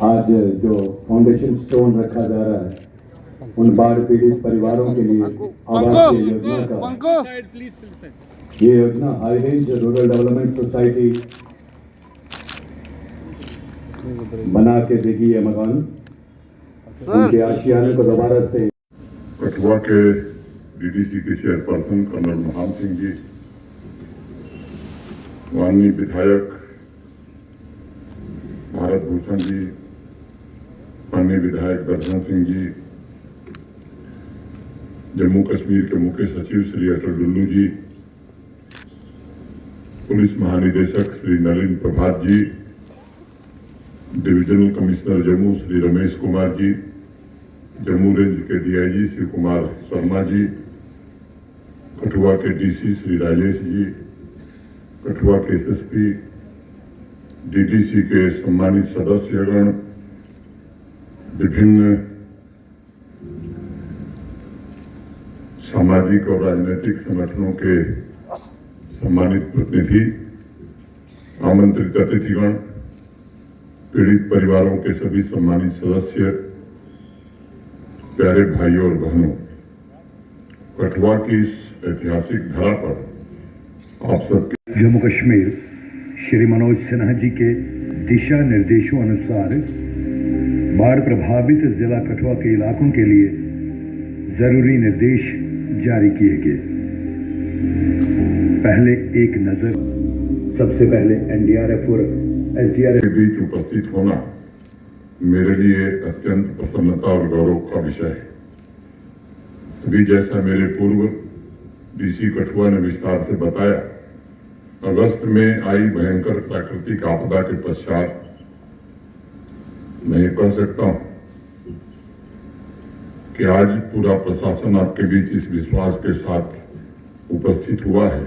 आज जो foundation stone रखा जा रहा है उन बाढ़ पीड़ित परिवारों के लिए आवास योजना का, ये योजना high range rural development society बना के देगी। ये मकान उनके आशियाने को दोबारा से कठुआ के डीडीसी के चेयरपर्सन कर्नल महान सिंह जी, माननीय विधायक भारत भूषण जी, माननीय विधायक दर्शन सिंह जी, जम्मू कश्मीर के मुख्य सचिव श्री अटल डुल्लू जी, पुलिस महानिदेशक श्री नलिन प्रभात जी, divisional commissioner Jammu Shri Ramesh Kumar ji, Jammu range के डीआईजी श्री कुमार शर्मा जी, कठुआ के डीसी श्री राजेश जी, कठुआ के एसएसपी, डीडीसी के सम्मानित सदस्यगण, विभिन्न सामाजिक और राजनीतिक संगठनों के सम्मानित प्रतिनिधि, आमंत्रित अतिथिगण, पीड़ित परिवारों के सभी सम्मानित सदस्य, प्यारे भाइयों और बहनों, कठुआ की इस ऐतिहासिक धरा पर आप सबके जम्मू कश्मीर श्री मनोज सिन्हा जी के दिशा निर्देशों अनुसार बाढ़ प्रभावित जिला कठुआ के इलाकों के लिए जरूरी निर्देश जारी किए गए। पहले एक नजर, सबसे पहले एनडीआरएफ और एसडीआरएफ के बीच उपस्थित होना मेरे लिए अत्यंत प्रसन्नता और गौरव का विषय है। अभी जैसा मेरे पूर्व डीसी कठुआ ने विस्तार से बताया, अगस्त में आई भयंकर प्राकृतिक आपदा के पश्चात मैं ये कह सकता हूं कि आज पूरा प्रशासन आपके बीच इस विश्वास के साथ उपस्थित हुआ है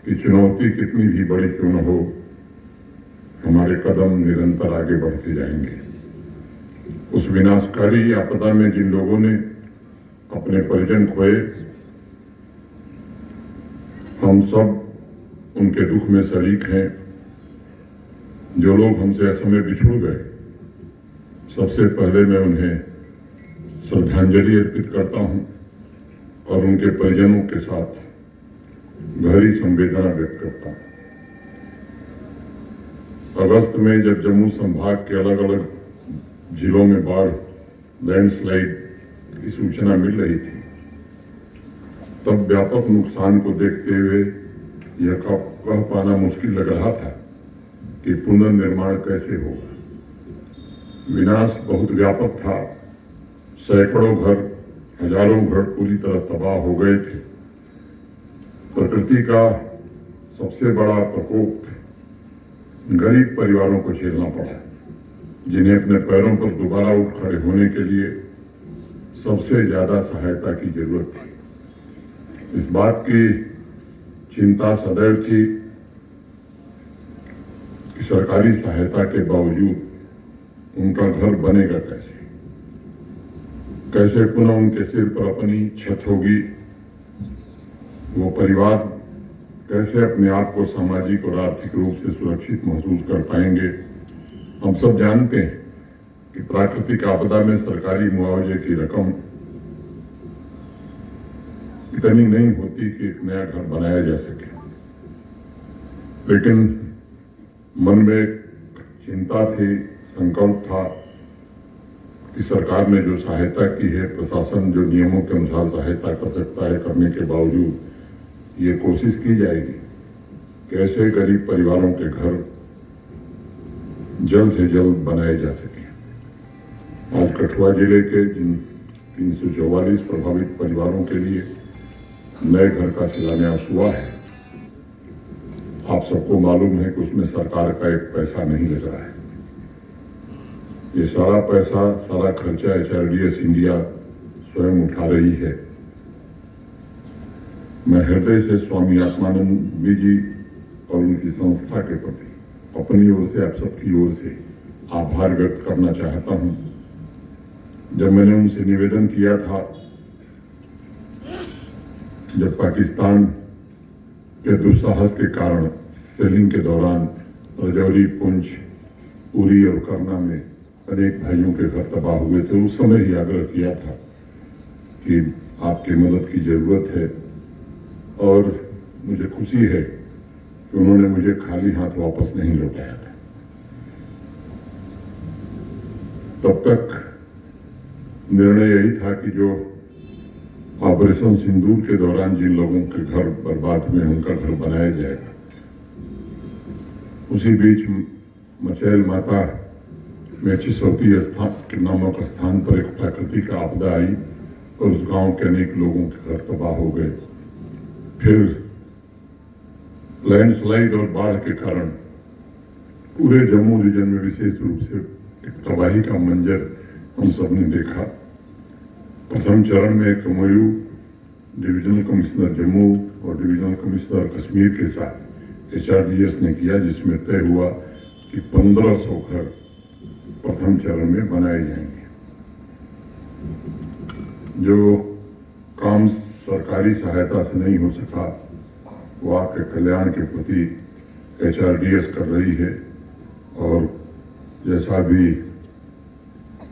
कि चुनौती कितनी भी बड़ी क्यों न हो, हमारे कदम निरंतर आगे बढ़ते जाएंगे। उस विनाशकारी आपदा में जिन लोगों ने अपने परिजन खोए, हम सब उनके दुख में शरीक हैं। जो लोग हमसे असमय बिछुड़ गए, सबसे पहले मैं उन्हें श्रद्धांजलि अर्पित करता हूं और उनके परिजनों के साथ गहरी संवेदना व्यक्त करता हूं। अगस्त में जब जम्मू संभाग के अलग अलग जिलों में बाढ़, लैंडस्लाइड की सूचना मिल रही थी, तब व्यापक नुकसान को देखते हुए यह कह पाना मुश्किल लग रहा था कि पुनर्निर्माण कैसे होगा। विनाश बहुत व्यापक था, सैकड़ों घर, हजारों घर पूरी तरह तबाह हो गए थे। प्रकृति का सबसे बड़ा प्रकोप गरीब परिवारों को झेलना पड़ा, जिन्हें अपने पैरों पर दोबारा उठ खड़े होने के लिए सबसे ज्यादा सहायता की जरूरत थी। इस बात की चिंता सदैव थी कि सरकारी सहायता के बावजूद उनका घर बनेगा कैसे, कैसे पुनः उनके सिर पर अपनी छत होगी, वो परिवार कैसे अपने आप को सामाजिक और आर्थिक रूप से सुरक्षित महसूस कर पाएंगे। हम सब जानते हैं कि प्राकृतिक आपदा में सरकारी मुआवजे की रकम इतनी नहीं होती कि एक नया घर बनाया जा सके, लेकिन मन में चिंता थी, संकल्प था कि सरकार ने जो सहायता की है, प्रशासन जो नियमों के अनुसार सहायता कर सकता है, करने के बावजूद ये कोशिश की जाएगी कि ऐसे गरीब परिवारों के घर जल्द से जल्द बनाए जा सके। आज कठुआ जिले के जिन 344 प्रभावित परिवारों के लिए नए घर का शिलान्यास हुआ है, आप सबको मालूम है कि उसमें सरकार का एक पैसा नहीं लग रहा है। ये सारा पैसा, सारा खर्चा एचआरडीएस इंडिया स्वयं उठा रही है। मैं हृदय से स्वामी आत्मानंद जी और उनकी संस्था के प्रति अपनी ओर से, आप सबकी ओर से आभार व्यक्त करना चाहता हूं। जब मैंने उनसे निवेदन किया था, जब पाकिस्तान के दुस्साहस के कारण सेलिंग के दौरान रजौरी, पुंछ, उरी और करना में अनेक भाइयों के घर तबाह हुए थे, उस समय ही आग्रह किया था कि आपकी मदद की जरूरत है। और मुझे खुशी है कि उन्होंने मुझे खाली हाथ वापस नहीं लौटाया था। तब तक निर्णय यही था कि जो ऑपरेशन सिंदूर के दौरान जिन लोगों के घर बर्बाद हुए उनका घर बनाया जाएगा। उसी बीच मचैल माता में चिसौती स्थान नामक स्थान पर एक प्राकृतिक आपदा आई और उस गांव के अनेक लोगों के घर तबाह हो गए। फिर लैंडस्लाइड और बाढ़ के कारण पूरे जम्मू रीजन में विशेष रूप से एक तबाही का मंजर हम सब ने देखा। प्रथम चरण में कमोयू डिविजनल कमिश्नर जम्मू और डिविजनल कमिश्नर कश्मीर के साथ HRDS ने किया, जिसमें तय हुआ कि 1500 घर प्रथम चरण में बनाए जाएंगे। जो काम सरकारी सहायता से नहीं हो सका वो आपके कल्याण के प्रति HRDS कर रही है। और जैसा भी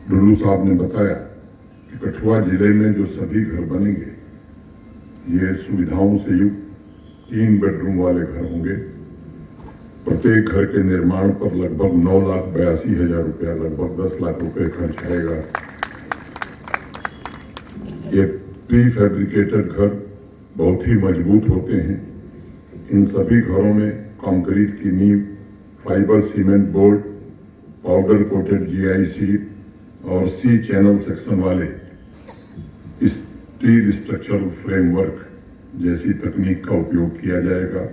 डुल्लू साहब ने बताया कि कठुआ जिले में जो सभी घर बनेंगे ये सुविधाओं से युक्त 3 बेडरूम वाले घर होंगे। प्रत्येक घर के निर्माण पर लगभग 9,82,000 रुपया, लगभग 10 लाख रुपए खर्च आएगा। ये प्री फैब्रिकेटेड घर बहुत ही मजबूत होते हैं। इन सभी घरों में कंक्रीट की नींव, fibre cement board, powder coated GIC और C चैनल सेक्शन वाले स्टील स्ट्रक्चरल फ्रेमवर्क जैसी तकनीक का उपयोग किया जाएगा।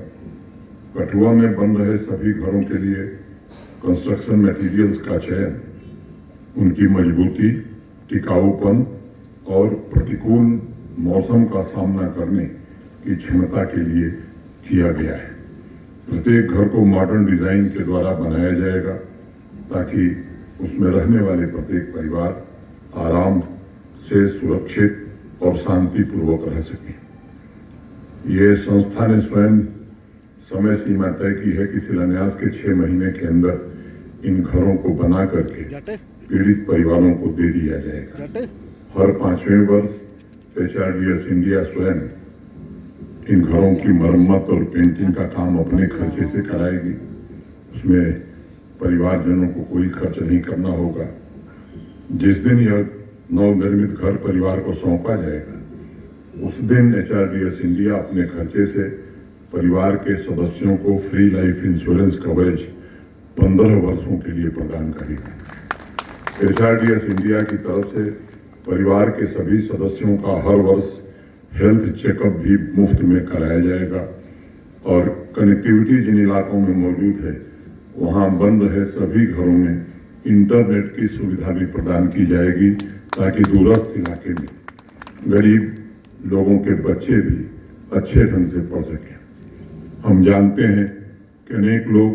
कठुआ में बन रहे सभी घरों के लिए कंस्ट्रक्शन मटेरियल्स का चयन उनकी मजबूती, टिकाऊपन और प्रतिकूल मौसम का सामना करने की क्षमता के लिए किया गया है। प्रत्येक घर को मॉडर्न डिजाइन के द्वारा बनाया जाएगा ताकि उसमें रहने वाले प्रत्येक परिवार आराम से सुरक्षित और शांतिपूर्वक रह सके। ये संस्था ने स्वयं समय सीमा तय की है कि शिलान्यास के 6 महीने के अंदर इन घरों को बना करके पीड़ित परिवारों को दे दिया जाएगा। हर 5वें वर्ष HRDS इंडिया स्वयं इन घरों की मरम्मत और पेंटिंग का काम अपने खर्चे से कराएगी। उसमें परिवारजनों को कोई खर्च नहीं करना होगा। जिस दिन यह नवनिर्मित घर परिवार को सौंपा जाएगा उस दिन HRDS इंडिया अपने खर्चे से परिवार के सदस्यों को फ्री लाइफ इंश्योरेंस कवरेज 15 वर्षों के लिए प्रदान करेगी। HRDS इंडिया की तरफ से परिवार के सभी सदस्यों का हर वर्ष हेल्थ चेकअप भी मुफ्त में कराया जाएगा। और कनेक्टिविटी जिन इलाकों में मौजूद है वहां बन रहे सभी घरों में इंटरनेट की सुविधा भी प्रदान की जाएगी ताकि दूरस्थ इलाके में गरीब लोगों के बच्चे भी अच्छे ढंग से पढ़ सकें। हम जानते हैं कि अनेक लोग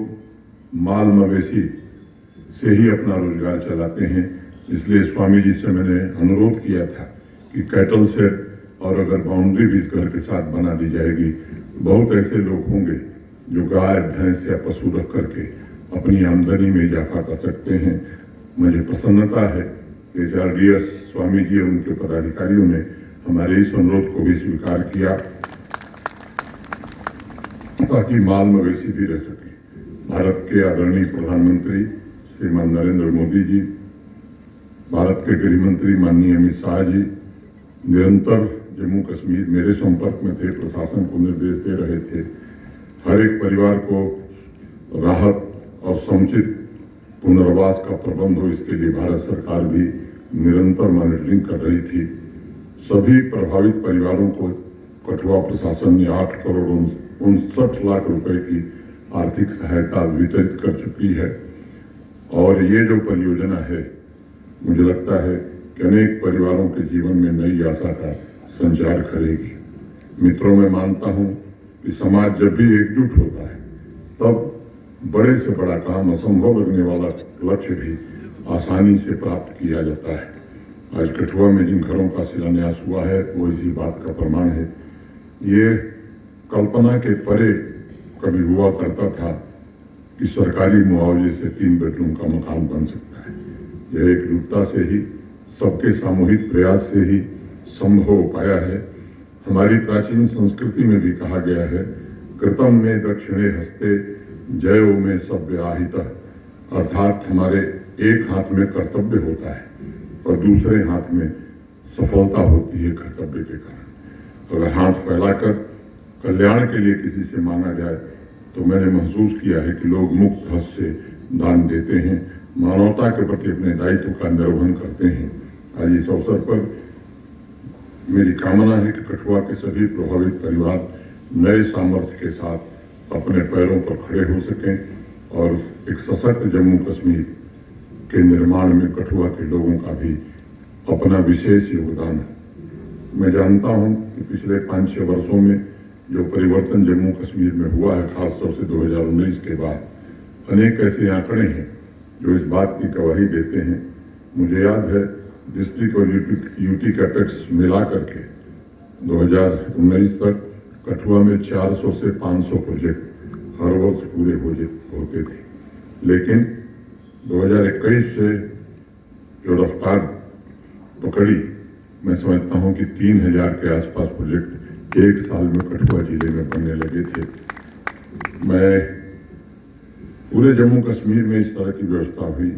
माल मवेशी से ही अपना रोजगार चलाते हैं, इसलिए स्वामी जी से मैंने अनुरोध किया था कि कैटल शेड और अगर बाउंड्री भी इस घर के साथ बना दी जाएगी, बहुत ऐसे लोग होंगे जो गाय भैंस या पशु रख करके अपनी आमदनी में इजाफा कर सकते हैं। मुझे प्रसन्नता है कि HRDS स्वामी जी और उनके पदाधिकारियों ने हमारे इस अनुरोध को भी स्वीकार किया ताकि माल मवेशी भी रह सके। भारत के आदरणीय प्रधानमंत्री श्रीमान नरेंद्र मोदी जी, भारत के गृह मंत्री माननीय अमित शाह जी निरंतर जम्मू कश्मीर मेरे संपर्क में थे, प्रशासन को निर्देश दे रहे थे। हर एक परिवार को राहत और समुचित पुनर्वास का प्रबंध हो, इसके लिए भारत सरकार भी निरंतर मॉनिटरिंग कर रही थी। सभी प्रभावित परिवारों को कठुआ प्रशासन ने 8 करोड़ 59 लाख रुपए की आर्थिक सहायता वितरित कर चुकी है। और ये जो परियोजना है मुझे लगता है कि अनेक परिवारों के जीवन में नई आशा का संचार करेगी। मित्रों, मैं मानता हूं कि समाज जब भी एकजुट होता है तब बड़े से बड़ा काम, असंभव लगने वाला लक्ष्य भी आसानी से प्राप्त किया जाता है। आज कठुआ में जिन घरों का शिलान्यास हुआ है वो इसी बात का प्रमाण है। ये कल्पना के परे कभी हुआ करता था कि सरकारी मुआवजे से 3 बेडरूम का मकान बन सकता है। यह एकजुटता से ही, सबके सामूहिक प्रयास से ही संभव हो पाया है। हमारी प्राचीन संस्कृति में भी कहा गया है, कृतम में दक्षिणे हस्ते जयो में सभ्य आहिता, अर्थात हमारे एक हाथ में कर्तव्य होता है और दूसरे हाथ में सफलता होती है कर्तव्य के कारण। अगर हाथ फैलाकर कल्याण के लिए किसी से मांगा जाए तो मैंने महसूस किया है कि लोग मुक्त हस्त से दान देते हैं, मानवता के प्रति अपने दायित्व का निर्वहन करते हैं। आज इस अवसर पर मेरी कामना है कि कठुआ के सभी प्रभावित परिवार नए सामर्थ्य के साथ अपने पैरों पर खड़े हो सकें और एक सशक्त जम्मू कश्मीर के निर्माण में कठुआ के लोगों का भी अपना विशेष योगदान है। मैं जानता हूं कि पिछले 5-6 वर्षों में जो परिवर्तन जम्मू कश्मीर में हुआ है, खासतौर से 2019 के बाद, अनेक ऐसे आंकड़े हैं जो इस बात की गवाही देते हैं। मुझे याद है डिस्ट्रिक्ट और यूटी कैपेक्स मिला करके 2019 तक कठुआ में 400 से 500 प्रोजेक्ट हर वर्ष पूरे होते थे, लेकिन 2021 से जो रफ्तार पकड़ी, मैं समझता हूं कि 3000 के आसपास प्रोजेक्ट एक साल में कठुआ जिले में बनने लगे थे। मैं पूरे जम्मू कश्मीर में इस तरह की व्यवस्था हुई।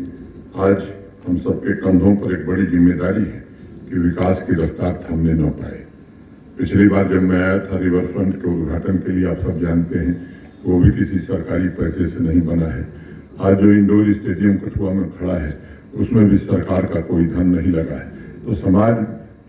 आज हम सबके कंधों पर एक बड़ी जिम्मेदारी है कि विकास की रफ्तार थमने न पाए। पिछली बार जब मैं आया था रिवर फ्रंट के उद्घाटन के लिए, आप सब जानते हैं, वो भी किसी सरकारी पैसे से नहीं बना है। आज जो इंडोर स्टेडियम कठुआ में खड़ा है उसमें भी सरकार का कोई धन नहीं लगा है। तो समाज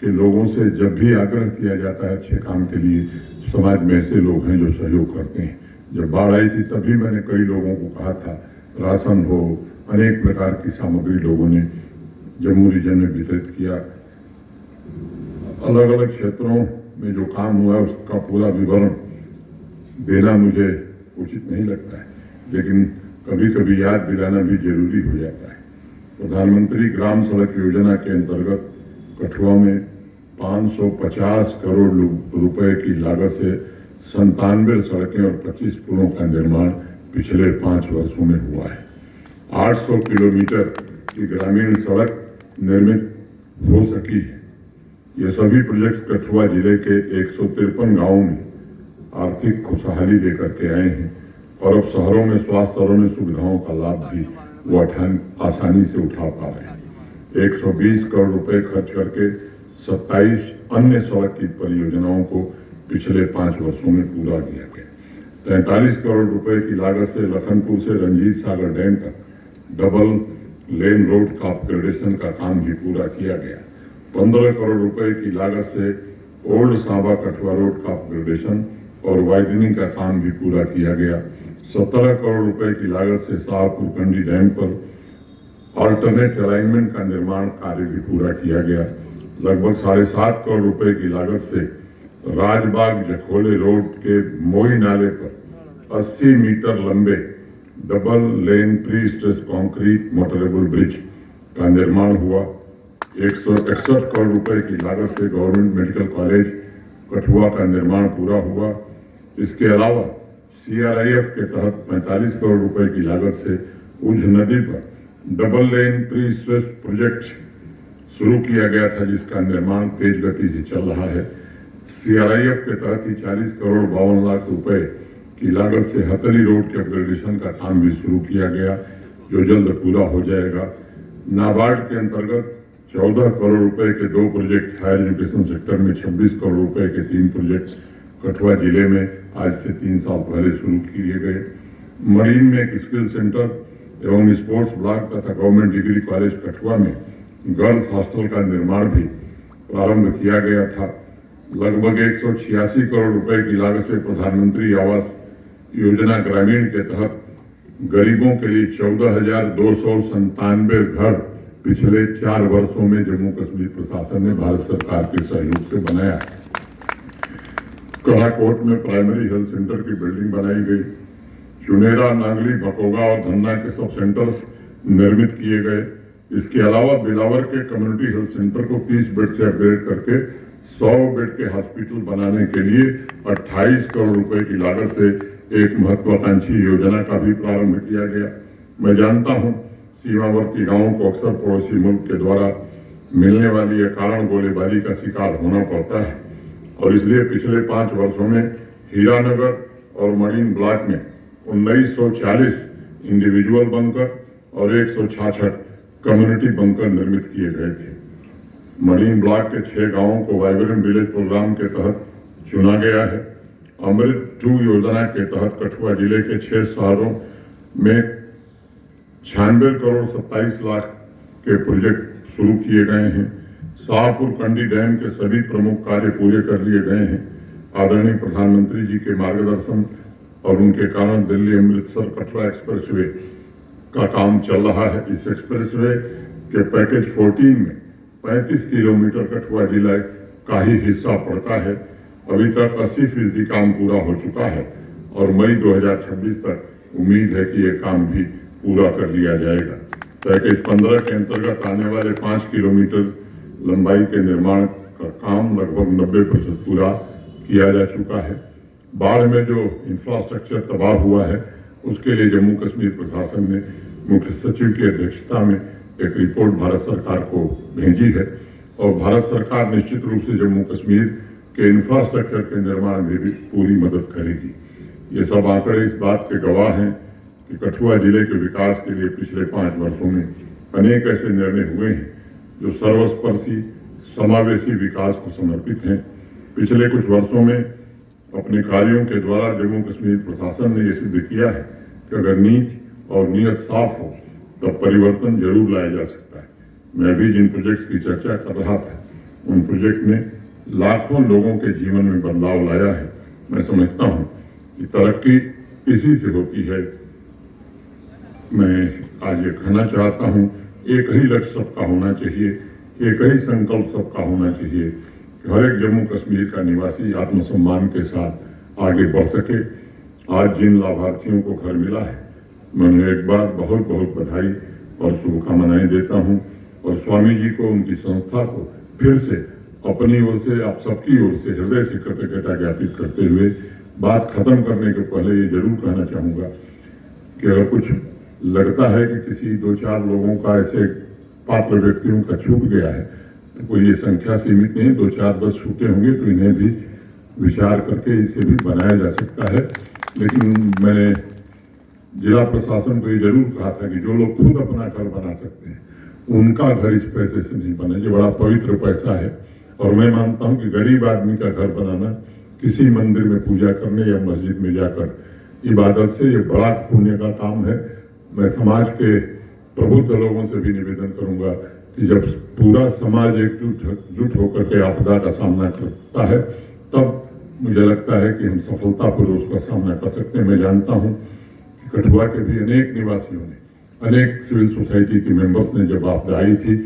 के लोगों से जब भी आग्रह किया जाता है अच्छे काम के लिए, समाज में ऐसे लोग हैं जो सहयोग करते हैं। जब बाढ़ आई थी तभी मैंने कई लोगों को कहा था, राशन हो, अनेक प्रकार की सामग्री लोगों ने जम्मू रीजन में वितरित किया। अलग अलग क्षेत्रों में जो काम हुआ उसका पूरा विवरण देना मुझे उचित नहीं लगता है, लेकिन कभी कभी याद दिलाना भी जरूरी हो जाता है। प्रधानमंत्री ग्राम सड़क योजना के अंतर्गत कठुआ में 550 करोड़ रुपए की लागत से 97 सड़कें और 25 पुलों का निर्माण पिछले 5 वर्षों में हुआ है। 800 किलोमीटर की ग्रामीण सड़क निर्मित हो सकी है। ये सभी प्रोजेक्ट कठुआ जिले के 153 गांवों में आर्थिक खुशहाली लेकर के आए हैं और अब शहरों में स्वास्थ्य और अन्य सुविधाओं का लाभ भी वो आसानी से उठा पा रहे हैं। 120 करोड़ रुपए खर्च करके 27 अन्य सड़क की परियोजनाओं को पिछले 5 वर्षों में पूरा किया गया। 43 करोड़ रुपए की लागत से लखनपुर से रंजीत सागर डैम तक डबल लेन रोड का अपग्रेडेशन का काम भी पूरा किया गया। 15 करोड़ रुपए की लागत से ओल्ड सांबा कठुआ रोड का अपग्रेडेशन और वाइडनिंग का काम भी पूरा किया गया। 17 करोड़ रुपए की लागत से शाहपुर कंडी डैम पर अल्टरनेट अलाइनमेंट का निर्माण कार्य भी पूरा किया गया। लगभग 7.5 करोड़ रुपए की लागत से राजबाग जखोले रोड के मोई नाले पर 80 मीटर लंबे double lane pre stress concrete motorable bridge का निर्माण हुआ। 161 करोड़ रुपए की लागत से गवर्नमेंट मेडिकल कॉलेज कठुआ का निर्माण पूरा हुआ। इसके अलावा CRIF के तहत 45 करोड़ रुपए की लागत से उझ नदी पर double lane pre stress project शुरू किया गया था, जिसका निर्माण तेज गति से चल रहा है। CRIF के तहत ही 40 करोड़ 52 लाख रुपए की लागत से हथली रोड के अपग्रेडेशन का काम भी शुरू किया गया, जो जल्द पूरा हो जाएगा। नाबार्ड के अंतर्गत 14 करोड़ रुपए के 2 प्रोजेक्ट, हायर एजुकेशन सेक्टर में 26 करोड़ रुपए के 3 प्रोजेक्ट कठुआ जिले में आज से 3 साल पहले शुरू किए गए। मरीन में एक स्किल सेंटर एवं स्पोर्ट्स ब्लॉक तथा गवर्नमेंट डिग्री कॉलेज कठुआ में गर्ल्स हॉस्टल का निर्माण भी प्रारंभ किया गया था। लगभग 186 करोड़ रुपए की लागत से प्रधानमंत्री आवास योजना ग्रामीण के तहत गरीबों के लिए 14,297 घर पिछले 4 वर्षों में जम्मू कश्मीर प्रशासन ने भारत सरकार के सहयोग से बनाया। कलाकोट में प्राइमरी हेल्थ सेंटर की बिल्डिंग बनाई गई। चुनेरा, नागली, भकोगा और धन्ना के सब सेंटर्स निर्मित किए गए। इसके अलावा बिलावर के कम्युनिटी हेल्थ सेंटर को 30 बेड से अपग्रेड करके 100 बेड के हॉस्पिटल बनाने के लिए 28 करोड़ रुपए की लागत से एक महत्वाकांक्षी योजना का भी प्रारंभ किया गया। मैं जानता हूं सीमावर्ती गांवों को अक्सर पड़ोसी मुल्क के द्वारा मिलने वाली अकारण गोलीबारी का शिकार होना पड़ता है और इसलिए पिछले 5 वर्षों में हीरानगर और मरीन ब्लॉक में 1940 इंडिविजुअल बंकर और 166 कम्युनिटी बंकर निर्मित किए गए थे। मरीन ब्लॉक के 6 गांवों को वाइब्रेंट विलेज प्रोग्राम के तहत चुना गया है। अमृत 2 योजना के तहत कठुआ जिले के 6 शहरों में 96 करोड़ 27 लाख के प्रोजेक्ट शुरू किए गए हैं। शाहपुर कंडी डैम के सभी प्रमुख कार्य पूरे कर लिए गए हैं। आदरणीय प्रधानमंत्री जी के मार्गदर्शन और उनके कारण दिल्ली अमृतसर कटरा एक्सप्रेसवे का काम चल रहा है। इस एक्सप्रेसवे के पैकेज 14 में 35 किलोमीटर कठुआ जिला का ही हिस्सा पड़ता है। अभी तक 80% काम पूरा हो चुका है और मई 2026 तक उम्मीद है कि यह काम भी पूरा कर लिया जाएगा। पैकेज 15 के अंतर्गत आने वाले 5 किलोमीटर लंबाई के निर्माण का काम लगभग 90% पूरा किया जा चुका है। बाढ़ में जो इंफ्रास्ट्रक्चर तबाह हुआ है उसके लिए जम्मू कश्मीर प्रशासन ने मुख्य सचिव की अध्यक्षता में एक रिपोर्ट भारत सरकार को भेजी है और भारत सरकार निश्चित रूप से जम्मू कश्मीर के इंफ्रास्ट्रक्चर के निर्माण में भी पूरी मदद करेगी। ये सब आंकड़े इस बात के गवाह हैं कि कठुआ जिले के विकास के लिए पिछले 5 वर्षों में अनेक ऐसे निर्णय हुए हैं जो सर्वस्पर्शी समावेशी विकास को समर्पित हैं। पिछले कुछ वर्षों में अपने कार्यों के द्वारा जम्मू कश्मीर प्रशासन ने यह सिद्ध किया है कि अगर नीति और नीयत साफ हो तब परिवर्तन जरूर लाया जा सकता है। मैं अभी जिन प्रोजेक्ट्स की चर्चा कर रहा था उन प्रोजेक्ट ने लाखों लोगों के जीवन में बदलाव लाया है। मैं समझता हूं कि तरक्की इसी से होती है। मैं आज ये कहना चाहता हूं, एक ही लक्ष्य सबका होना चाहिए, एक ही संकल्प सबका होना चाहिए कि हर एक जम्मू कश्मीर का निवासी आत्मसम्मान के साथ आगे बढ़ सके। आज जिन लाभार्थियों को घर मिला है मैं उन्हें एक बार बहुत बहुत बधाई और शुभकामनाएं देता हूं और स्वामी जी को, उनकी संस्था को फिर से अपनी ओर से, आप सबकी ओर से हृदय से कृतज्ञता ज्ञापित करते हुए बात खत्म करने के पहले ये जरूर कहना चाहूंगा कि अगर कुछ लगता है कि किसी 2-4 लोगों का ऐसे पात्र व्यक्तियों का छूट गया है तो कोई ये संख्या सीमित नहीं, 2-4-10 छूटे होंगे तो इन्हें भी विचार करके इसे भी बनाया जा सकता है। लेकिन मैंने जिला प्रशासन को ये जरूर कहा था कि जो लोग खुद अपना घर बना सकते हैं उनका घर इस पैसे से नहीं बने। ये बड़ा पवित्र पैसा है और मैं मानता हूं कि गरीब आदमी का घर बनाना किसी मंदिर में पूजा करने या मस्जिद में जाकर इबादत से ये बड़ा पुण्य का काम है। मैं समाज के प्रबुद्ध लोगों से भी निवेदन करूंगा कि जब पूरा समाज एकजुट होकर के आपदा का सामना करता है तब मुझे लगता है कि हम सफलतापूर्वक उसका सामना कर सकते हैं। मैं जानता हूं कि कठुआ के भी अनेक निवासियों ने, अनेक सिविल सोसाइटी के मेंबर्स ने जब आपदा आई थी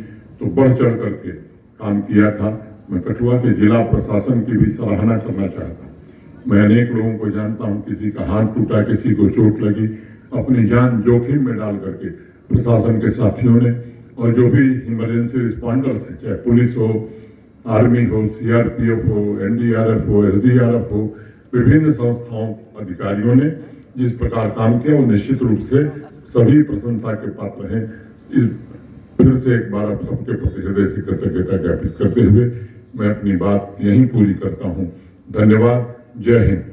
तो बढ़ चढ़ करके काम किया था। मैं कठुआ के जिला प्रशासन की भी सराहना करना चाहता हूँ। मैं अनेक लोगों को जानता हूँ, किसी का हाथ टूटा, किसी को चोट लगी, अपनी जान जोखिम में डाल करके प्रशासन के साथियों ने और जो भी इमरजेंसी रिस्पॉन्डर्स है, चाहे पुलिस हो, आर्मी हो, सीआरपीएफ हो, एनडीआरएफ हो, एसडीआरएफ हो, विभिन्न संस्थाओं अधिकारियों ने जिस प्रकार काम किया वो निश्चित रूप से सभी प्रशंसा के पात्र हैं। इस फिर से एक बार आप सबके प्रति हृदय से कृतज्ञता ज्ञापित करते हुए मैं अपनी बात यहीं पूरी करता हूं। धन्यवाद। जय हिंद।